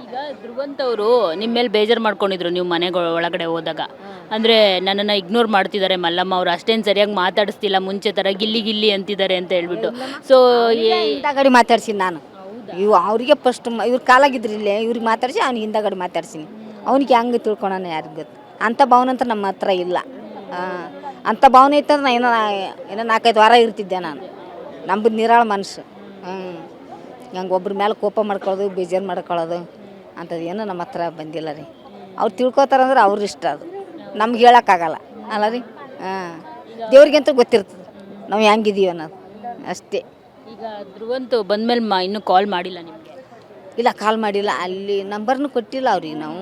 ಈಗ ಧ್ರುವಂತ್ ಅವರು ನಿಮ್ಮ ಮೇಲೆ ಬೇಜಾರು ಮಾಡ್ಕೊಂಡಿದ್ರು ನೀವು ಮನೆಗೆ ಒಳಗಡೆ ಹೋದಾಗ. ಅಂದರೆ ನನ್ನನ್ನು ಇಗ್ನೋರ್ ಮಾಡ್ತಿದ್ದಾರೆ ಮಲ್ಲಮ್ಮ ಅವರು, ಅಷ್ಟೇನು ಸರಿಯಾಗಿ ಮಾತಾಡಿಸ್ತಿಲ್ಲ ಮುಂಚೆ ಥರ ಗಿಲ್ಲಿ ಗಿಲ್ಲಿ ಅಂತಿದ್ದಾರೆ ಅಂತ ಹೇಳ್ಬಿಟ್ಟು. ಸೊ ಹಿಂದಗಡೆ ಮಾತಾಡ್ಸಿನಿ ನಾನು. ಅವರಿಗೆ ಫಸ್ಟ್ ಇವ್ರ ಕಾಲಾಗಿದ್ರಿಲ್ಲೇ ಇವ್ರಿಗೆ ಮಾತಾಡಿಸಿ ಅವ್ನಿಗೆ ಹಿಂದಗಡೆ ಮಾತಾಡ್ಸಿನಿ. ಅವ್ನಿಗೆ ಹೆಂಗೆ ತಿಳ್ಕೊಳೋಣ ಯಾರಿಗೆ ಗೊತ್ತು. ಅಂಥ ಭಾವನೆ ಅಂತ ನಮ್ಮ ಹತ್ರ ಇಲ್ಲ. ಅಂಥ ಭಾವನೆ ಇತ್ತಂದ್ರೆ ನಾನು ಏನೋ 4-5 ವಾರ ಇರ್ತಿದ್ದೆ ನಾನು. ನಮ್ಮದು ನಿರಾಳ ಮನಸ್ಸು. ಹಂಗೆ ಒಬ್ರ ಮೇಲೆ ಕೋಪ ಮಾಡ್ಕೊಳ್ಳೋದು, ಬೇಜಾರು ಮಾಡ್ಕೊಳ್ಳೋದು ಅಂಥದ್ದು ಏನೋ ನಮ್ಮ ಹತ್ರ ಬಂದಿಲ್ಲ ರೀ. ಅವ್ರು ತಿಳ್ಕೊತಾರಂದ್ರೆ ಅವ್ರ ಇಷ್ಟ, ಅದು ನಮ್ಗೆ ಹೇಳೋಕ್ಕಾಗಲ್ಲ ಅಲ್ಲ ರೀ. ದೇವ್ರಿಗಂತೂ ಗೊತ್ತಿರ್ತದೆ ನಾವು ಹೆಂಗಿದೀವಿ ಅನ್ನೋದು ಅಷ್ಟೇ. ಈಗ ಧ್ರುವಂತ್ ಬಂದಮೇಲೆ ಇನ್ನೂ ಕಾಲ್ ಮಾಡಿಲ್ಲ ನಿಮಗೆ? ಇಲ್ಲ, ಕಾಲ್ ಮಾಡಿಲ್ಲ. ಅಲ್ಲಿ ನಂಬರ್ನು ಕೊಟ್ಟಿಲ್ಲ ಅವ್ರಿಗೆ ನಾವು.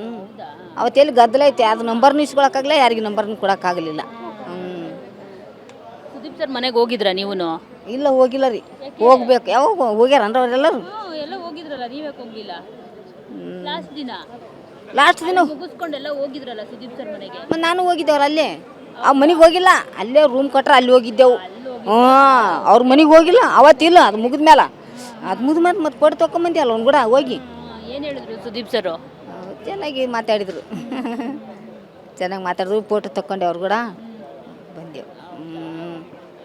ಅವತ್ತೆಲ್ಲಿ ಗದ್ದಲ ಐತೆ, ಅದು ನಂಬರ್ನು ಇಸ್ಕೊಳಕ್ಕಾಗಲ್ಲ, ಯಾರಿಗೆ ನಂಬರ್ನು ಕೊಡೋಕ್ಕಾಗಲಿಲ್ಲ. ಸುದೀಪ್ ಸರ್ ಮನೆಗೆ ಹೋಗಿದ್ರಾ ನೀವು? ಇಲ್ಲ, ಹೋಗಿಲ್ಲ ರೀ. ಹೋಗ್ಬೇಕು. ಯಾವಾಗ ಹೋಗ್ಯಾರನ್ರ ಅವರೆಲ್ಲರೂ? ಎಲ್ಲ ಹೋಗಿದ್ರಲ್ಲ, ನೀವೇ ಹೋಗಿಲ್ಲ? ಲಾಸ್ಟ್ ದಿನ ಮುಗಿಸ್ಕೊಂಡೆಲ್ಲ ಹೋಗಿದ್ರಲ್ಲ ಸುದೀಪ್ ಸರ್ ಮನೆಗೆ. ಮತ್ತು ನಾನು ಹೋಗಿದ್ದೇವ್ರ ಅಲ್ಲೇ. ಆ ಮನೆಗೆ ಹೋಗಿಲ್ಲ, ಅಲ್ಲೇ ರೂಮ್ ಕೊಟ್ರೆ ಅಲ್ಲಿ ಹೋಗಿದ್ದೆವು. ಅವ್ರ ಮನೆಗೆ ಹೋಗಿಲ್ಲ ಅವತ್ತಿಲ್ಲ. ಅದು ಮುಗಿದ್ಮೇಲೆ ಮತ್ತೆ ಕೊಟ್ಟು ತೊಗೊಂಬಂದಿ ಅಲ್ಲ ಅವ್ನು ಕೂಡ ಹೋಗಿ. ಏನು ಹೇಳಿದ್ರು ಸುದೀಪ್ ಸರ್? ಚೆನ್ನಾಗಿ ಮಾತಾಡಿದರು. ಚೆನ್ನಾಗಿ ಮಾತಾಡಿದ್ರು, ಫೋಟೋ ತೊಗೊಂಡೆ ಅವ್ರು ಕೂಡ ಬಂದೆವು.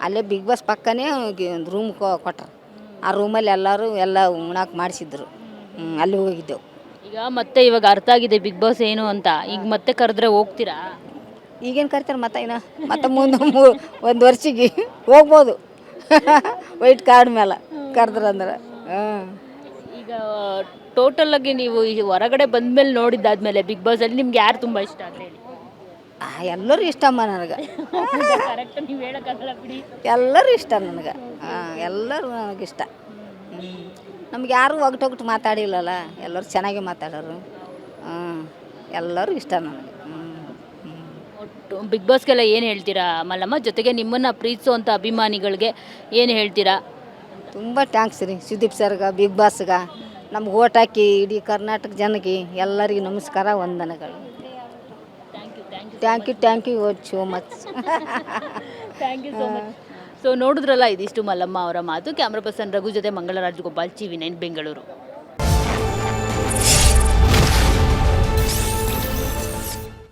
ಅಲ್ಲೇ ಬಿಗ್ ಬಾಸ್ ಪಕ್ಕನೇ ಒಂದು ರೂಮ್ ಕೊಟ್ರು. ಆ ರೂಮಲ್ಲಿ ಎಲ್ಲ ಉಣ್ಣಾಕೆ ಮಾಡಿಸಿದ್ರು. ಅಲ್ಲಿ ಹೋಗಿದ್ದೆವು. ಈಗ ಮತ್ತೆ ಇವಾಗ ಅರ್ಥ ಆಗಿದೆ ಬಿಗ್ ಬಾಸ್ ಏನು ಅಂತ. ಈಗ ಮತ್ತೆ ಕರೆದ್ರೆ ಹೋಗ್ತೀರಾ? ಈಗೇನು ಕರಿತಾರೆ ಮತ್ತೆ ಮುಂದೆ ಒಂದು ವರ್ಷಕ್ಕೆ ಹೋಗ್ಬೋದು. ವೈಟ್ ಕಾರ್ಡ್ ಮೇಲೆ ಕರೆದ್ರಂದ್ರೆ. ಈಗ ಟೋಟಲ್ ಆಗಿ ನೀವು ಹೊರಗಡೆ ಬಂದ್ಮೇಲೆ ನೋಡಿದ್ದಾದ್ಮೇಲೆ ಬಿಗ್ ಬಾಸ್ ಅಲ್ಲಿ ನಿಮ್ಗೆ ಯಾರು ತುಂಬ ಇಷ್ಟ ಅಂತ ಹೇಳಿ? ಎಲ್ಲರೂ ಇಷ್ಟಮ್ಮ ನನಗೆ. ಕರೆಕ್ಟ್ ನೀವು ಹೇಳೋಕ್ಕಾಗಲ್ಲ ಬಿಡಿ. ಎಲ್ಲರೂ ಇಷ್ಟ ನನಗೆ. ಎಲ್ಲರೂ ನನಗಿಷ್ಟ. ನಮ್ಗೆ ಯಾರು ಒಗಟೊಗಟು ಮಾತಾಡಿಲ್ಲಲ್ಲ, ಎಲ್ಲರೂ ಚೆನ್ನಾಗಿ ಮಾತಾಡೋರು. ಎಲ್ಲರೂ ಇಷ್ಟ ನನಗೆ. ಒಟ್ಟು ಬಿಗ್ ಬಾಸ್ಗೆಲ್ಲ ಏನು ಹೇಳ್ತೀರಾ ಮಲ್ಲಮ್ಮ? ಜೊತೆಗೆ ನಿಮ್ಮನ್ನು ಪ್ರೀತಿಸುವಂಥ ಅಭಿಮಾನಿಗಳಿಗೆ ಏನು ಹೇಳ್ತೀರಾ? ತುಂಬ ಟ್ಯಾಂಕ್ಸ್ ರೀ ಸುದೀಪ್ ಸರ್ಗೆ, ಬಿಗ್ ಬಾಸ್ಗೆ, ನಮ್ಗೆ ಓಟ್ ಹಾಕಿ ಇಡೀ ಕರ್ನಾಟಕ ಜನಕ್ಕೆ ಎಲ್ಲರಿಗೂ ನಮಸ್ಕಾರ, ವಂದನೆಗಳು. Thank you so much. Thank you so much. So ನೋಡಿದ್ರಲ್ಲ, ಇದಿಷ್ಟು ಮಲ್ಲಮ್ಮ ಅವರ ಮಾತು. ಕ್ಯಾಮ್ರಾ ಪರ್ಸನ್ ರಘು ಜೊತೆ ಮಂಗಳರಾಜ್ ಗೋಪಾಲ್, TV9 ಬೆಂಗಳೂರು.